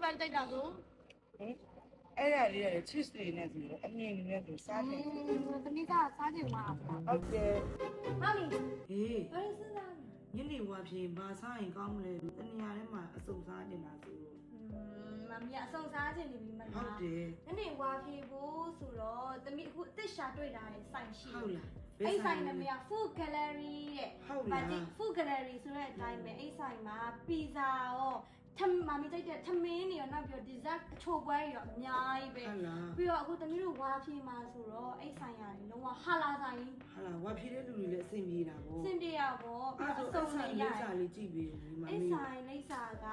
ပန်တိုက်တာဆို အဲ့ဒါလေးရ cheese တွေနဲ့ဆိုတော့အမြင်နဲ့ဆိုစားတယ် သမီးကစားချင်မှာ ဟုတ်တယ် မမီ ဟေး ဘာလို့စဉ်းစားလဲ ညနေဝါဖြင့်ဘာစားရင်ကောင်းမလဲတနေရာထဲမှာအစုံစားနေတာဆို မမီကအဆုံစားချင်နေပြီမ ဟုတ်တယ် နေ့ဝါဖြေဖို့ဆိုတော့သမီးအခုအသက်ရှာတွေ့တာရဲ့ဆိုင်ရှိ ဟုတ်လား အဲ့ဆိုင်နာမည်က Food Gallery တဲ့ ဟုတ်လား Food Gallery ဆိုတဲ့အတိုင်းပဲအဲ့ဆိုင်မှာပီဇာရောမမီကြိုက်တဲ့ထမင်းတွေရောနောက်ပြီးတော့ dessert အချိုပွဲတွေရောအများကြီးပဲ ဟုတ်လား ပြီးတော့အခုသမီးတို့ဝါဖြေမှာဆိုတော့အဲ့ဆိုင်ရတယ်လုံးဝဟာလာဆိုင် ဟာလားဝါဖြည့်တဲ့လူတွေလည်းအဆင်ပြေတာပေါ့ စင်ပြေရပေါ့ပြီး အဲ့ တော့ ဒါ အ ဆို စုံ အဲ့ လေးရ လေးစားလေးကြည့်ပြီးဒီမှာ အဲ့ လေး ဆိုင်လိပ်စာက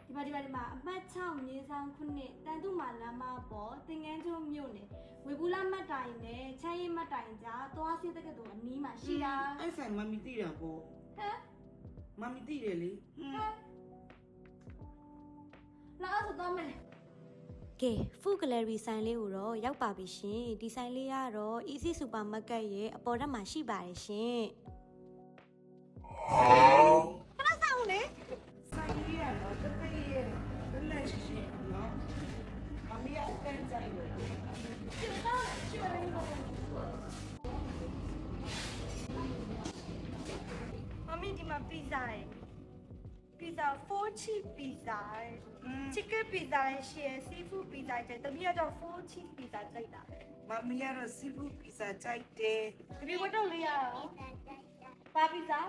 ဒီမှာအမှတ်6မြေဆောင်ခုနှစ်တန်တုမာလမ်းမပေါ်တင်ငန်းကျွန်းမြို့နယ်ဝေဘူးလာမတ်တိုင်နဲ့ချမ်းရီမတ်တိုင်ကြားသွားစီးတက္ကသိုလ်အနီးမှာရှိတာ အဲ့ဆိုင်မမီတိတာပေါ့ ဟမ် မမီတိတယ်လေလာအဲ့ဆိုတော့မယ်ကဲ Food Gallery ဆိုင်လေးကိုတော့ရောက်ပါပြီရှင်ဒီဆိုင်လေးကတော့ Easy Supermarket ရဲ့အပေါ်ထပ်မှာရှိပါတယ်ရှင်ခဏဆောင်လေ ဆိုင်ကြီးကတော့တပိတ်ရဲ့လက်ရှိနော်မမီအတန်းဆိုင်လို့ မမီဒီမှာပီဇာရယ်ပီဇာ4 cheese pizza ရယ် chicken pizza ရယ်ရှယ် seafood pizza ရယ်တမီးကတော့4 cheese pizza ကြိုက်တာ မမီကတော့စီဖူးပီဇာကြိုက်တယ် တမီးဝတ်တော့လေးရအောင်ဘာ pizza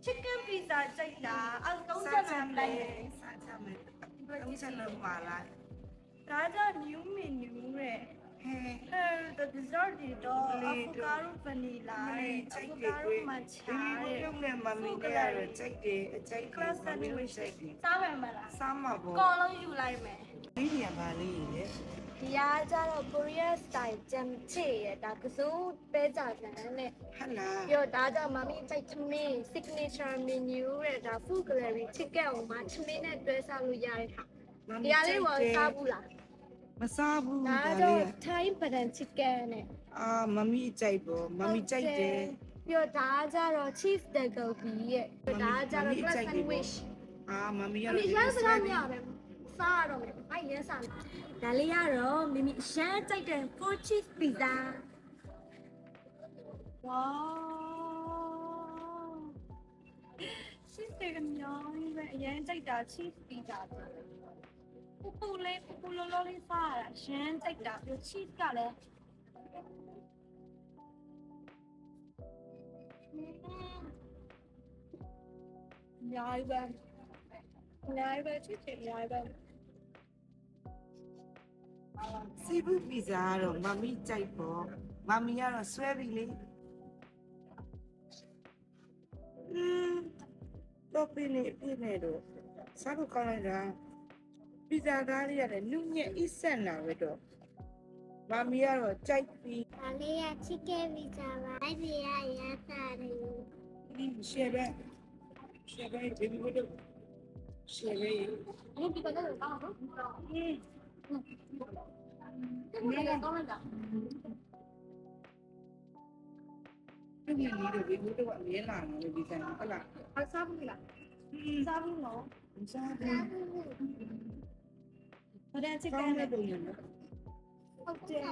chicken pizza ကြိုက်တာအောက်30မှန်လိုက်ရယ် စားချမယ်တော့ဆက်လို့ပါလား ဒါကြောင့် new menu တဲ့ ဟဲ့ the dessert တွေတော့ avocado vanilla ရယ် avocado matcha ဒီ ရယ် လိုနဲ့မမီကတော့ကြိုက်တယ်အကြိုက် class မမီလည်းကြိုက်တယ် စားမယ်မလား စားမှာပေါ့ ကော်လုံးယူလိုက်မယ် ဒီနေရာပါလေးလေ ဒီအားကြတော့ Korea style ဂျမ်ချေရတာကစိုးပဲကြတယ်နဲ့ ဟလာ ပြောဒါကြောင့်မမီကြိုက်ချမင်း signature menu တဲ့ဒါ Food Gallery chicken ကိုမှချမင်းနဲ့တွဲစားလို့ရတဲ့ဟာဒီအားလေးကိုစားဘူးလား မစားဘူး ဒါ ဒါ တော့ လေး Thai pattern chicken နဲ့ အာမမီကြိုက်ပေါ့မမီကြိုက်တယ် ပြောဒါကြတော့ cheese takobi ရဲ့ဒါကြတော့ plus sandwich အာမမီရ မမီရမ်းစားမြတယ်စားရတော့မယ်အဲ့ရမ်းစားဒါလေးကတော့မမီရမ်းကြိုက်တဲ့ four cheese pizza ဝါး cheese တွေအများကြီးပဲအရင်ကြိုက်တာ cheese pizza ပူပူလေးပူပူလောလောလေးစားရတာရမ်းကြိုက်တာပြီး cheese ကလည်းညာပဲညာပဲ cheese တွေညာပဲ စီဖူးပီဇာကတော့မမီကြိုက်ပေါ့မမီကတော့ဆွဲပြီလေတော့ပြနေပြနေတော့စားလို့ကောင်းလိုက်တာပီဇာသားလေးရတယ်နုညက်အစ်ဆက်လာပဲတော့မမီကတော့ကြိုက်ပြီ ဒါလေးက chicken pizza ပါအဲ့ဒီကရသားတယ် ဒီရှယ်ပဲရှယ်ပဲဘေဘီဘတ်ရှယ်ပဲ 你比较那个高吗？那个高了点。 ဒီနေ့နေတော့ဘေဘီဘတ်ကအမြင်လာတယ်ဒီဆိုင်ဟုတ်လား 还差不多啦。差不多。 မစားဘူး 我在这 ကောင်းတဲ့ 个。 ပုံရတယ် ဟုတ်တယ်။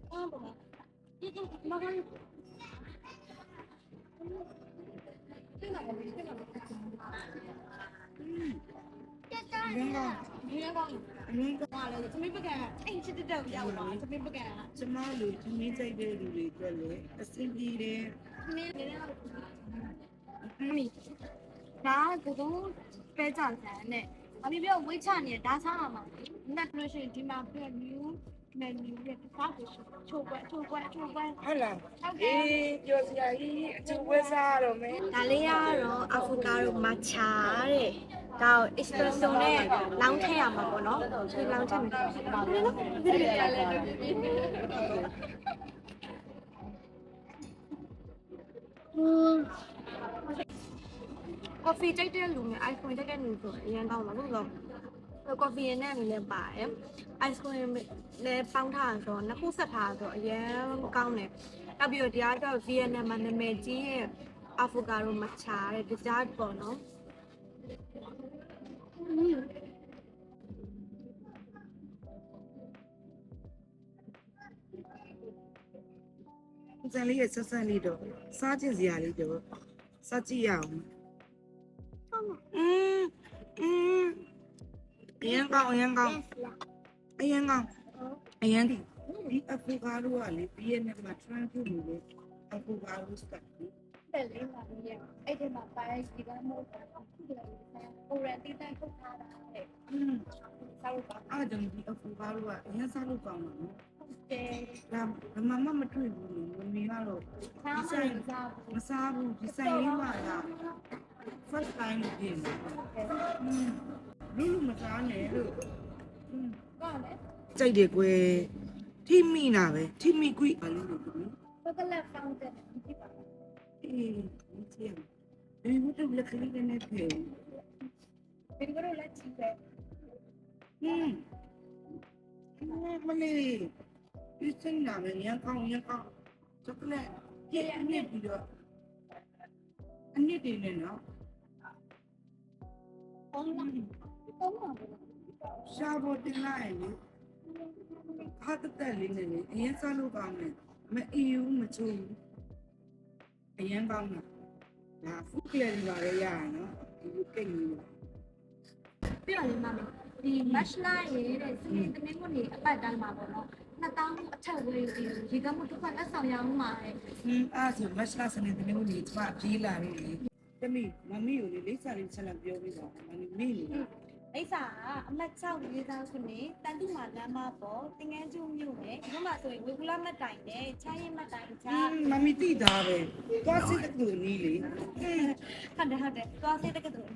ဟုတ်ပါဘူး။မမလေး။ဒီမှာဒီမှာ ငင်းကောင်း ဒီကောင် ငင်းကောင်း ဟာလေသမီးပကံအိမ်ချစ်တဲ့ရောက်ပါသမီးပကံ ကျမတို့ဒီနေ့ကြိုက်တဲ့လူတွေအတွက်လည်းအဆင်ပြေတယ် သမီးနေတဲ့မီဒါကတော့ပဲကြတယ်နဲ့အမေပြောဝိတ်ချနေဒါစားမှာနက်လို့ရှိရင်ဒီမှာပြ new menu ရဲ့စားဖို့ချိုးပွဲ ဟုတ်လားအေးပြောစရာကြီးအကျိုးဝဲစားရတော့မယ် ဒါလေးကတော့ avocado matcha တဲ့ဒါကို espresso နဲ့လောင်းထည့်ရမှာပေါ့နော်ဒီလောင်းထည့်မယ်ကော်ဖီကြိုက်တဲ့လူနဲ့ ice cream ကြိုက်တဲ့လူဆိုအရင်ကောင်းပါလို့ဆိုကော်ဖီနဲ့လည်းပါတယ် ice cream လည်းပေါင်းထားဆိုတော့နှစ်ခုဆက်ထားဆိုတော့အရင်ကောင်းတယ်နောက်ပြီးတော့ဒီကတော့ Vietnam မှာနာမည်ကြီးရဲ့ avocado matcha တဲ့ dessert ပေါ့နော် ဇန်လေးရဲ့ဆက်ဆက်လေးတော့စားကျင်စရာလေးတော့စားကြည့်ရအောင်အရင်ကောင်းအရင်ကောင်းအရင်ကောင်းအရင်ဒီအဖူကားတို့ကလေပြည့်နဲ့မှာ transfer လို့လေအဖူကားတို့စတက်ပြီး တယ်လေးပါလေအဲ့ဒီမှာပိုင်းဒီကမို့တာခုတည်းကိုရန်တီတိုင်းထုတ်ထားတာတဲ့စားလို့ပါ အားကြောင့်ဒီအဖူကားတို့ကအရင်စားလို့ကောင်းတာနော် တယ် ဒါမမမတွေ့ဘူးလေမမီကတော့ စားမလို့စား မစားဘူးဒီဆိုင်လေးမှာလား first time လို့ပြင်တယ်လူမစားနဲ့လို့ ကောင်းတယ် ကြိုက်တယ်ကွယ်ထိမိနာပဲထိမိကွိပါလို့လို့ ဘက်ကလက်ဖောင်းတဲ့ဒီပါ အေးဒီချင်ဒီဘုတ်လက်ကလေးနဲ့ဖယ် ဒီကတော့လက်ချီပဲ မလေးဒီစင်နာမရန်ကောင်းချောကလက်ပြည့်အနစ်ပြီးတော့အနစ်တွေနဲ့နော် ဟုတ်လားတော့မှာ ရှားဖို့တင်လိုက်လေဟာတက်လေးနဲ့လေအရင်စားလို့ကောင်းတယ်မအီယူမချိုးဘူးအရင်ကောင်းတာဒါဖုကလေးတွေပါလေရရနော်ဒီကိတ်ကြီး ပြရလေးမမဒီ match line ရဲ့တဲ့စီးသမင်းကိုနေအပတ်တိုင်းမှာပေါ့နော်2000အထက်ဝေးပြီးရေကမှုတစ်ခါလက်ဆောင်ရအောင်မှာတဲ့ အားဆိုမတ်လာစနေတမျိုးကြီးကျမပြေးလာပြီလေတမီမမီကိုလေလိပ်စာလေးဆက်လက်ပြောပြပါမမီနေ အိစာကအမှတ်6လေးသားခုနှစ်တန်တုမာလမ်းမပေါ်တင်ငန်းကျုံမြို့နယ်ဒီမှာဆိုရင်ဝေကူလာမတ်တိုင်နဲ့ချားရင်မတ်တိုင်ချား မမီတိသားပဲသွားစစ်တူနီးလေ ဟုတ်တယ်သွားစေတက္ကသိုလ်